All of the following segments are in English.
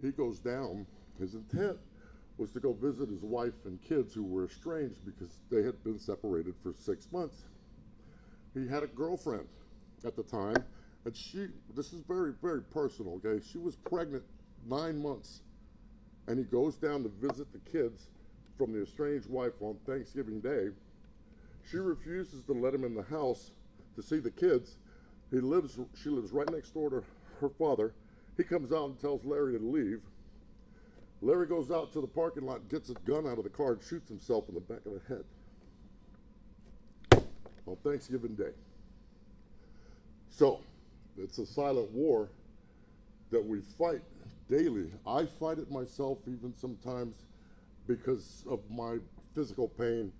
He goes down. His intent was to go visit his wife and kids who were estranged because they had been separated for 6 months. He had a girlfriend at the time, and this is very, very personal, okay? She was pregnant 9 months, and he goes down to visit the kids from the estranged wife on Thanksgiving Day. She refuses to let him in the house to see the kids. She lives right next door to her father. He comes out and tells Larry to leave. Larry goes out to the parking lot, gets a gun out of the car, and shoots himself in the back of the head on Thanksgiving Day. So, it's a silent war that we fight daily. I fight it myself even sometimes because of my physical pain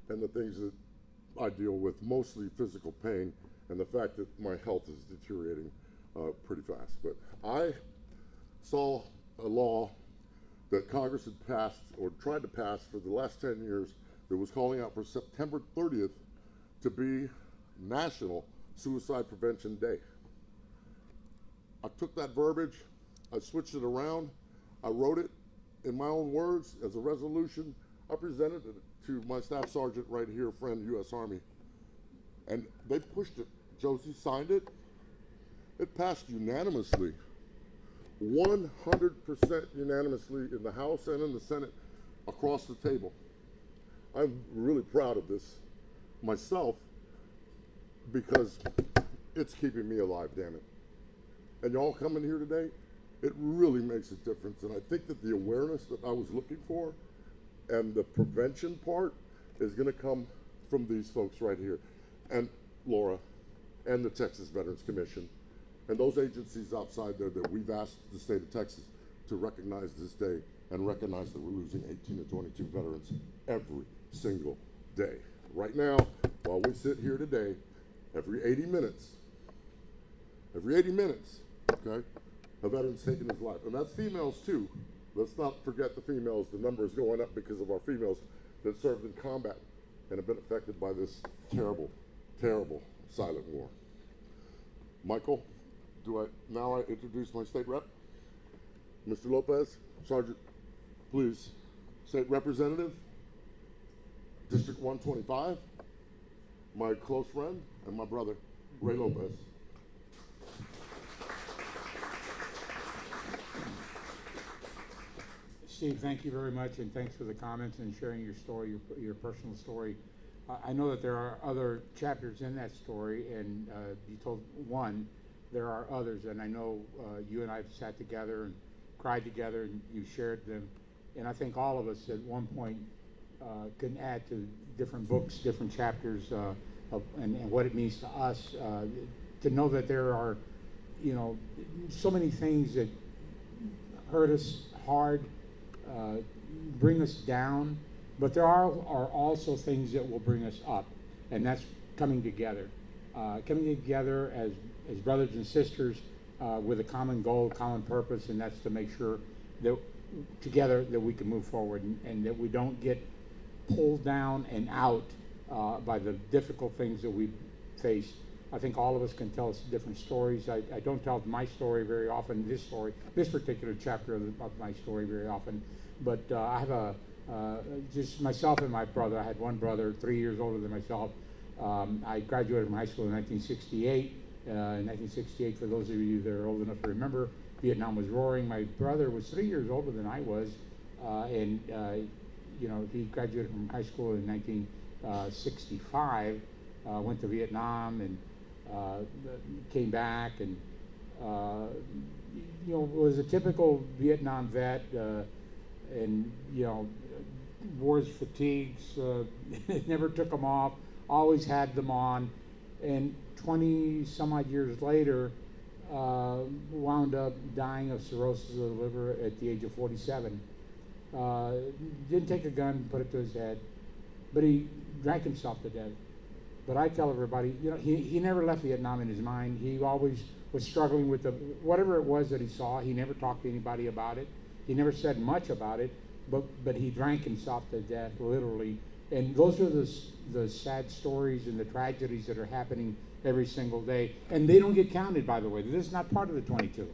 and the things that I deal with, mostly physical pain and the fact that my health is deteriorating pretty fast. But I saw a law that Congress had passed or tried to pass for the last 10 years that was calling out for September 30th to be National Suicide Prevention Day. I took that verbiage, I switched it around, I wrote it in my own words as a resolution. I presented it to my staff sergeant right here, friend, U.S. Army, and they pushed it. Josie signed it. It passed unanimously, 100% unanimously in the House and in the Senate across the table. I'm really proud of this myself because it's keeping me alive, damn it. And y'all coming here today, it really makes a difference. And I think that the awareness that I was looking for and the prevention part is going to come from these folks right here, and Laura, and the Texas Veterans Commission, and those agencies outside there that we've asked the state of Texas to recognize this day and recognize that we're losing 18 to 22 veterans every single day. Right now, while we sit here today, every 80 minutes, okay, a veteran's taking his life. And that's females too. Let's not forget the females. The number is going up because of our females that served in combat and have been affected by this terrible, terrible silent war. Michael, I introduce my state rep? Mr. Lopez, Sergeant, please. State Representative, District 125, my close friend and my brother, Ray Lopez. Steve, thank you very much, and thanks for the comments and sharing your story, your personal story. I know that there are other chapters in that story, and you told one. There are others, and I know you and I have sat together and cried together, and you shared them. And I think all of us at one point can add to different books, different chapters, and what it means to us to know that there are, so many things that hurt us hard, bring us down, but there are also things that will bring us up, and that's coming together as brothers and sisters with a common goal, common purpose, and that's to make sure that together that we can move forward and that we don't get pulled down and out by the difficult things that we face. I think all of us can tell us different stories. I don't tell my story very often, this particular chapter of my story very often, but I have just myself and my brother. I had one brother 3 years older than myself. I graduated from high school in 1968. In 1968, for those of you that are old enough to remember, Vietnam was roaring. My brother was 3 years older than I was, and he graduated from high school in 1965. Went to Vietnam and came back, and was a typical Vietnam vet, and wars fatigues, never took them off, always had them on, and 20 some odd years later wound up dying of cirrhosis of the liver at the age of 47. Didn't take a gun, put it to his head, but he drank himself to death. But I tell everybody, he never left Vietnam in his mind. He always was struggling with whatever it was that he saw. He never talked to anybody about it. He never said much about it, but he drank himself to death, literally. And those are the sad stories and the tragedies that are happening every single day. And they don't get counted, by the way. This is not part of the 22.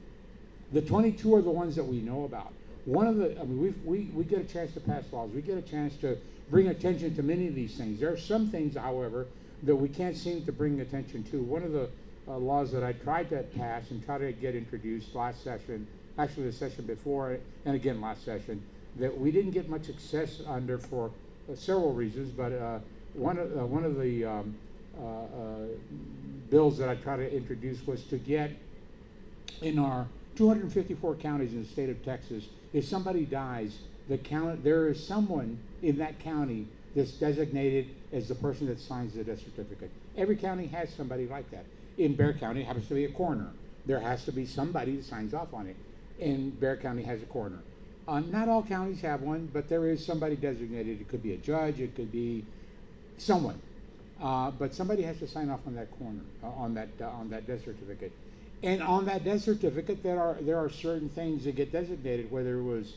The 22 are the ones that we know about. One of the, I mean, we get a chance to pass laws. We get a chance to bring attention to many of these things. There are some things, however, that we can't seem to bring attention to. One of the laws that I tried to pass and try to get introduced last session, actually the session before, and again last session, that we didn't get much success under for several reasons, but one of the bills that I tried to introduce was to get in our 254 counties in the state of Texas, if somebody dies, there is someone in that county that's designated as the person that signs the death certificate. Every county has somebody like that. In Bexar County, it happens to be a coroner. There has to be somebody that signs off on it. And Bexar County has a coroner. Not all counties have one, but there is somebody designated. It could be a judge, it could be someone. But somebody has to sign off on that coroner, on that death certificate. And on that death certificate, there are certain things that get designated, whether it was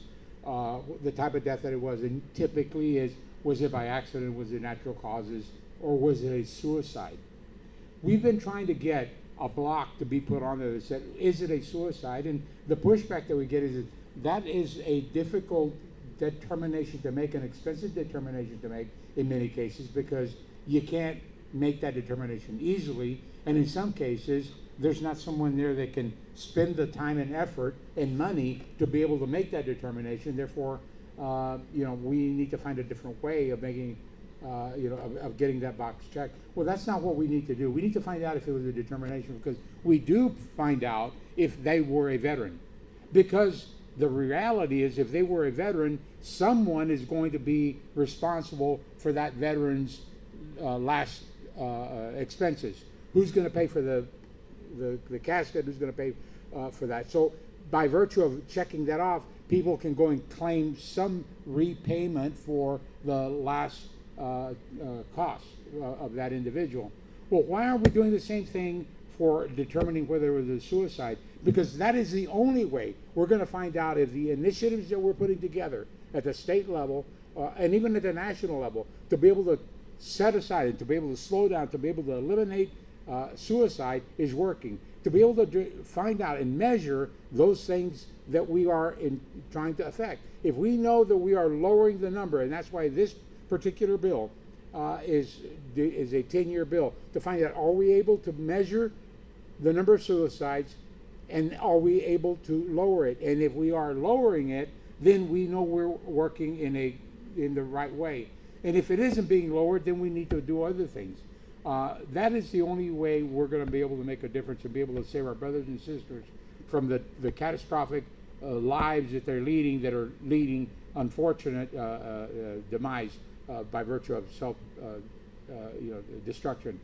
the type of death that it was, and typically was it by accident, was it natural causes, or was it a suicide? We've been trying to get a block to be put on there that said, is it a suicide? And the pushback that we get is that is a difficult determination to make, an expensive determination to make in many cases, because you can't make that determination easily, and in some cases, there's not someone there that can spend the time and effort and money to be able to make that determination. Therefore, we need to find a different way of making, of getting that box checked. Well, that's not what we need to do. We need to find out if it was a determination, because we do find out if they were a veteran. Because the reality is, if they were a veteran, someone is going to be responsible for that veteran's last expenses. Who's going to pay for the casket? Who's going to pay for that? So by virtue of checking that off, people can go and claim some repayment for the last cost of that individual. Well, why aren't we doing the same thing for determining whether it was a suicide? Because that is the only way we're going to find out if the initiatives that we're putting together at the state level and even at the national level to be able to set aside and to be able to slow down, to be able to eliminate suicide is working. To be able to find out and measure those things that we are trying to affect. If we know that we are lowering the number, and that's why this particular bill is a 10-year bill, to find out, are we able to measure the number of suicides, and are we able to lower it? And if we are lowering it, then we know we're working in the right way. And if it isn't being lowered, then we need to do other things. That is the only way we're going to be able to make a difference and be able to save our brothers and sisters from the catastrophic lives that they're leading, that are leading unfortunate demise by virtue of self destruction.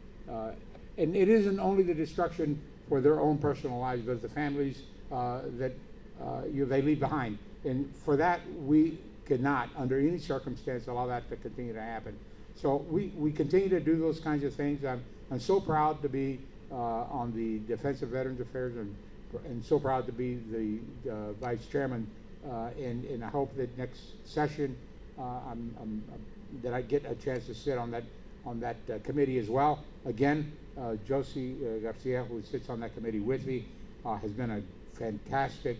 And it isn't only the destruction for their own personal lives, but the families that they leave behind. And for that, we cannot, under any circumstance, allow that to continue to happen. So we continue to do those kinds of things. I'm so proud to be on the Defense of Veterans Affairs, and so proud to be the vice chairman. And I hope that next session that I get a chance to sit on that committee as well. Again, Josie Garcia, who sits on that committee with me, has been a fantastic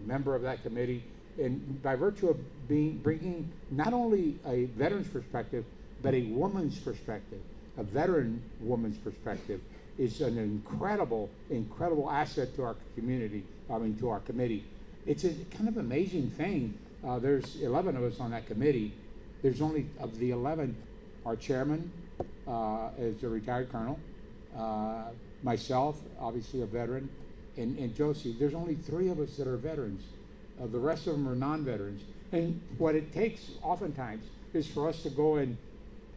member of that committee. And by virtue of bringing not only a veteran's perspective, but a woman's perspective, a veteran woman's perspective, is an incredible asset to our community, to our committee. It's a kind of amazing thing. There's 11 of us on that committee. There's only, of the 11, our chairman is a retired colonel, myself, obviously a veteran, and Josie. There's only 3 of us that are veterans. The rest of them are non-veterans. And what it takes oftentimes is for us to go and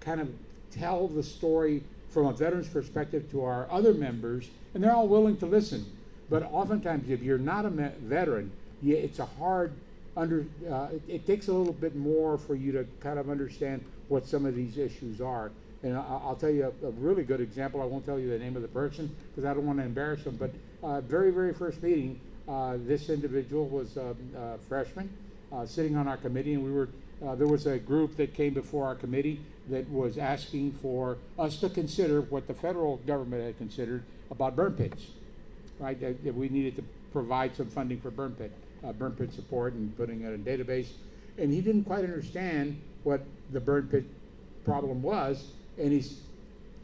kind of tell the story from a veteran's perspective to our other members, and they're all willing to listen. But oftentimes, if you're not a veteran, it's a hard it takes a little bit more for you to kind of understand what some of these issues are. And I'll tell you a really good example. I won't tell you the name of the person because I don't want to embarrass them, but very, very first meeting, this individual was a freshman sitting on our committee, and there was a group that came before our committee that was asking for us to consider what the federal government had considered about burn pits, right? That we needed to provide some funding for burn pit support and putting it in a database. And he didn't quite understand what the burn pit problem was, and he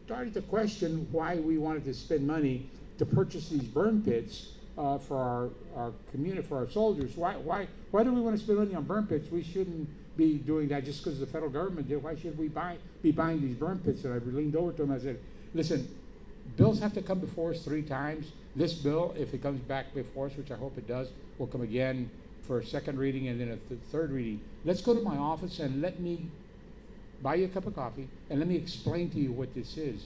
started to question why we wanted to spend money to purchase these burn pits for our community, for our soldiers. Why do we want to spend money on burn pits? We shouldn't be doing that just because the federal government did. Why should we be buying these burn pits? And I leaned over to him. I said, listen, bills have to come before us 3 times. This bill, if it comes back before us, which I hope it does, will come again for a second reading and then a third reading. Let's go to my office and let me buy you a cup of coffee and let me explain to you what this is.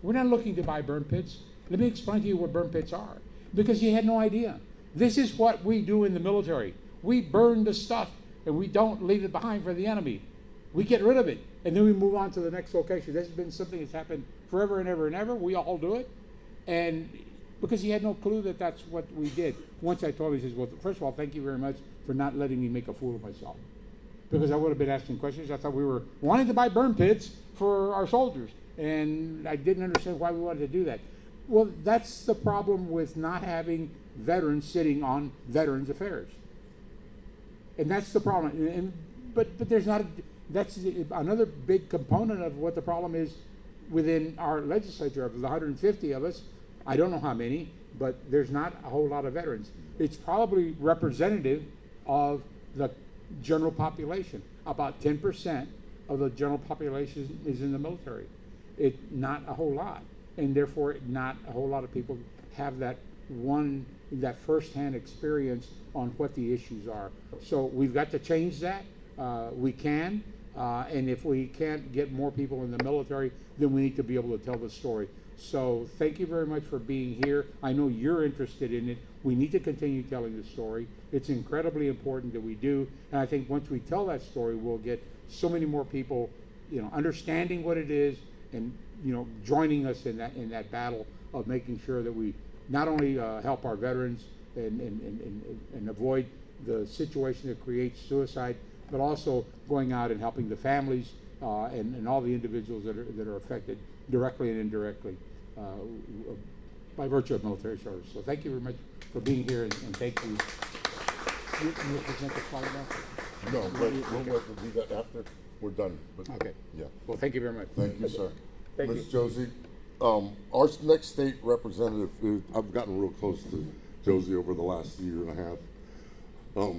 We're not looking to buy burn pits. Let me explain to you what burn pits are, because he had no idea. This is what we do in the military. We burn the stuff and we don't leave it behind for the enemy. We get rid of it and then we move on to the next location. This has been something that's happened forever and ever and ever. We all do it. And because he had no clue that that's what we did. Once I told him, he says, well, first of all, thank you very much for not letting me make a fool of myself. Because I would have been asking questions. I thought we were wanting to buy burn pits for our soldiers. And I didn't understand why we wanted to do that. Well, that's the problem with not having veterans sitting on Veterans Affairs. And that's the problem. But there's not, that's another big component of what the problem is within our legislature. Of the 150 of us, I don't know how many, but there's not a whole lot of veterans. It's probably representative of the general population. About 10% of the general population is in the military. It's not a whole lot, and therefore not a whole lot of people have that firsthand experience on what the issues are. So we've got to change that. We can, and if we can't get more people in the military, then we need to be able to tell the story. So thank you very much for being here. I know you're interested in it. We need to continue telling the story. It's incredibly important that we do, and I think once we tell that story, we'll get so many more people, understanding what it is and joining us in that battle of making sure that we not only help our veterans and avoid the situation that creates suicide, but also going out and helping the families and all the individuals that are affected directly and indirectly by virtue of military service. So thank you very much for being here, and thank you. You will present the slide now? No, but we'll have to do that after we're done. But Okay. Yeah. Well, thank you very much. Thank you, sir. Thank Ms. you. Josie, our next state representative, I've gotten real close to Josie over the last year and a half.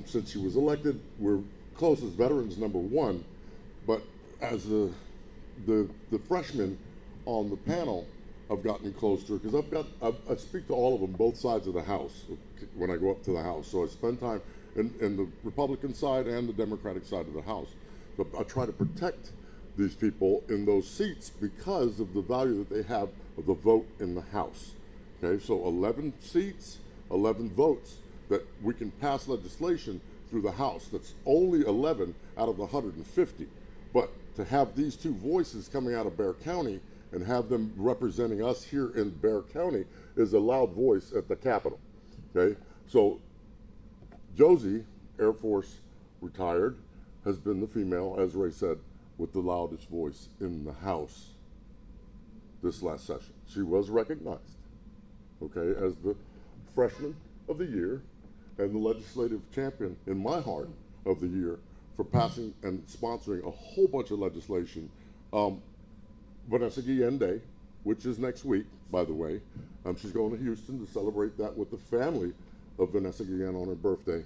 Since she was elected, we're close as veterans #1, but as the freshmen on the panel, I've gotten close to her because I speak to all of them, both sides of the House, when I go up to the House. So I spend time in the Republican side and the Democratic side of the House. But I try to protect these people in those seats because of the value that they have of the vote in the House. Okay, so 11 seats, 11 votes that we can pass legislation through the House. That's only 11 out of the 150. But to have these 2 voices coming out of Bexar County and have them representing us here in Bexar County is a loud voice at the Capitol. Okay, so Josie, Air Force retired, has been the female, as Ray said, with the loudest voice in the House this last session. She was recognized, okay, as the freshman of the year and the legislative champion in my heart of the year for passing and sponsoring a whole bunch of legislation. Vanessa Guillen Day, which is next week, by the way. She's going to Houston to celebrate that with the family of Vanessa Guillen on her birthday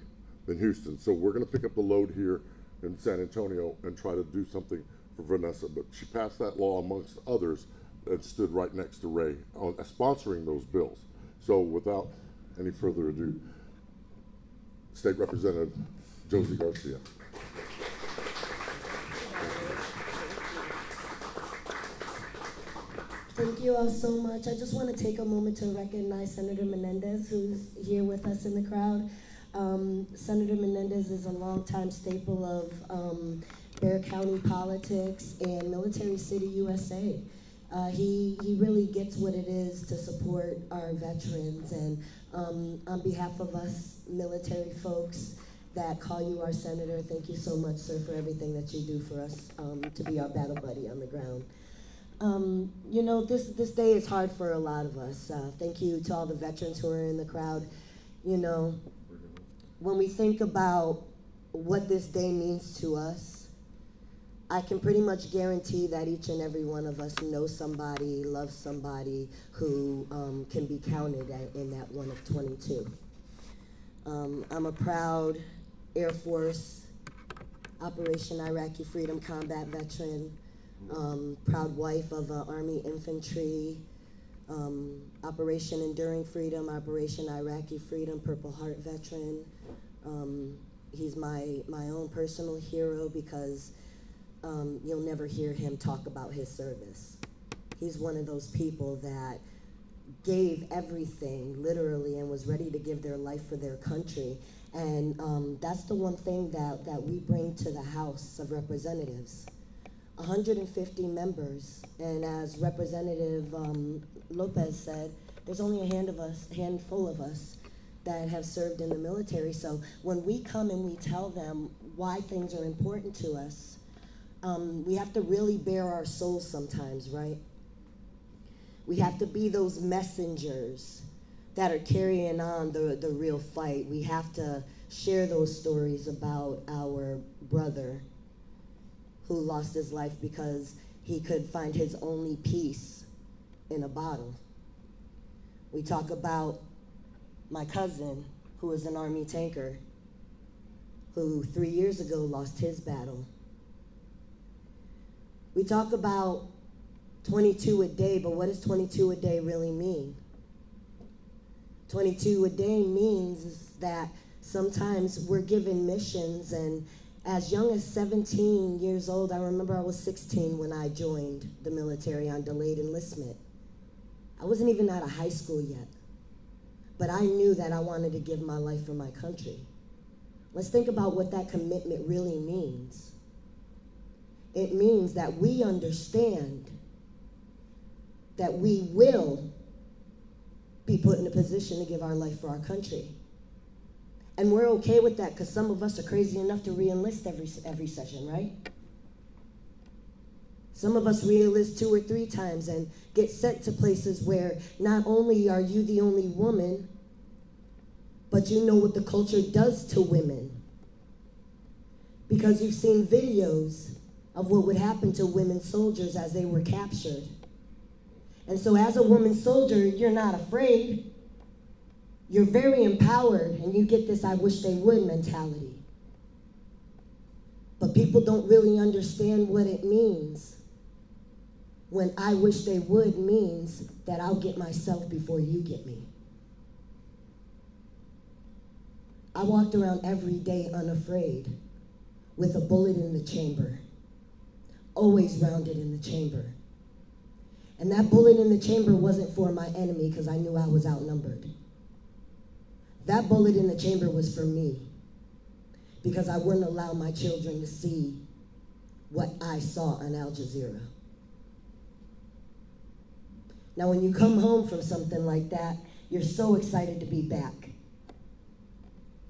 in Houston. So we're going to pick up the load here in San Antonio and try to do something for Vanessa. But she passed that law amongst others and stood right next to Ray on sponsoring those bills. So without any further ado, State Representative Josie Garcia. Thank you all so much. I just want to take a moment to recognize Senator Menendez, who's here with us in the crowd. Senator Menendez is a longtime staple of Bexar County politics and Military City, USA. He really gets what it is to support our veterans, and on behalf of us military folks that call you our senator, thank you so much, sir, for everything that you do for us to be our battle buddy on the ground. This day is hard for a lot of us. Thank you to all the veterans who are in the crowd. You know, when we think about what this day means to us, I can pretty much guarantee that each and every one of us knows somebody, loves somebody who can be counted in that one of 22. I'm a proud Air Force Operation Iraqi Freedom Combat veteran, proud wife of Army Infantry, Operation Enduring Freedom, Operation Iraqi Freedom, Purple Heart veteran. He's my own personal hero because you'll never hear him talk about his service. He's one of those people that gave everything, literally, and was ready to give their life for their country. And that's the one thing that we bring to the House of Representatives. 150 members, and as Representative Lopez said, there's only a handful of us that have served in the military. So when we come and we tell them why things are important to us, we have to really bare our souls sometimes, right? We have to be those messengers that are carrying on the real fight. We have to share those stories about our brother who lost his life because he could find his only peace in a bottle. We talk about my cousin, who was an Army tanker, who 3 years ago lost his battle. We talk about 22 a day, but what does 22 a day really mean? 22 a day means that sometimes we're given missions, and as young as 17 years old, I remember I was 16 when I joined the military on delayed enlistment. I wasn't even out of high school yet, but I knew that I wanted to give my life for my country. Let's think about what that commitment really means. It means that we understand that we will be put in a position to give our life for our country. And we're okay with that because some of us are crazy enough to re-enlist every session, right? Some of us re-enlist 2 or 3 times and get sent to places where not only are you the only woman, but you know what the culture does to women. Because you've seen videos of what would happen to women soldiers as they were captured. And so as a woman soldier, you're not afraid. You're very empowered, and you get this "I wish they would" mentality. But people don't really understand what it means when "I wish they would" means that I'll get myself before you get me. I walked around every day unafraid with a bullet in the chamber, always rounded in the chamber. And that bullet in the chamber wasn't for my enemy because I knew I was outnumbered. That bullet in the chamber was for me because I wouldn't allow my children to see what I saw on Al Jazeera. Now, when you come home from something like that, you're so excited to be back.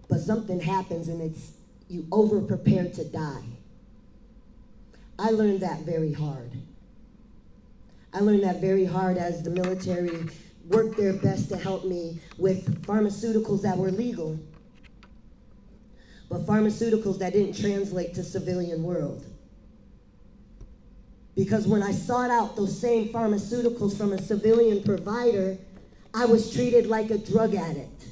But something happens and you over-prepare to die. I learned that very hard. I learned that very hard as the military worked their best to help me with pharmaceuticals that were legal, but pharmaceuticals that didn't translate to civilian world. Because when I sought out those same pharmaceuticals from a civilian provider, I was treated like a drug addict.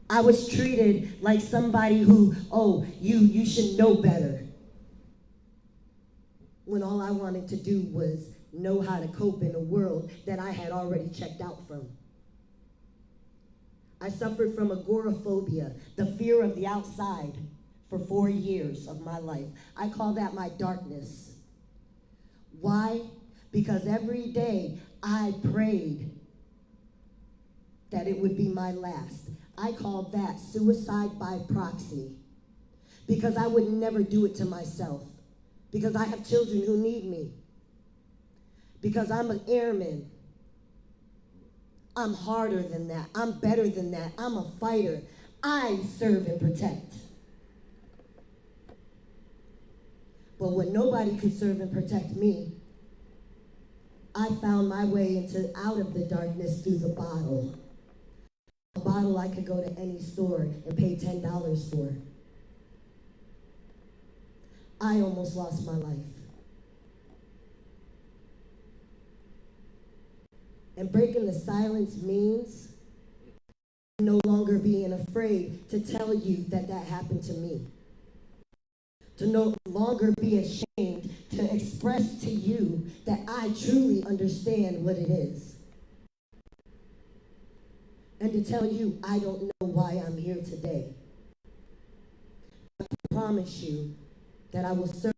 I was treated like somebody who, oh, you should know better. When all I wanted to do was know how to cope in a world that I had already checked out from. I suffered from agoraphobia, the fear of the outside, for 4 years of my life. I call that my darkness. Why? Because every day I prayed that it would be my last. I call that suicide by proxy, because I would never do it to myself, because I have children who need me, because I'm an airman. I'm harder than that. I'm better than that. I'm a fighter. I serve and protect. But when nobody could serve and protect me, I found my way out of the darkness through the bottle. a bottle I could go to any store and pay $10 for. I almost lost my life. And breaking the silence means no longer being afraid to tell you that that happened to me. To no longer be ashamed to express to you that I truly understand what it is. And to tell you I don't know why I'm here today. I promise you that I will serve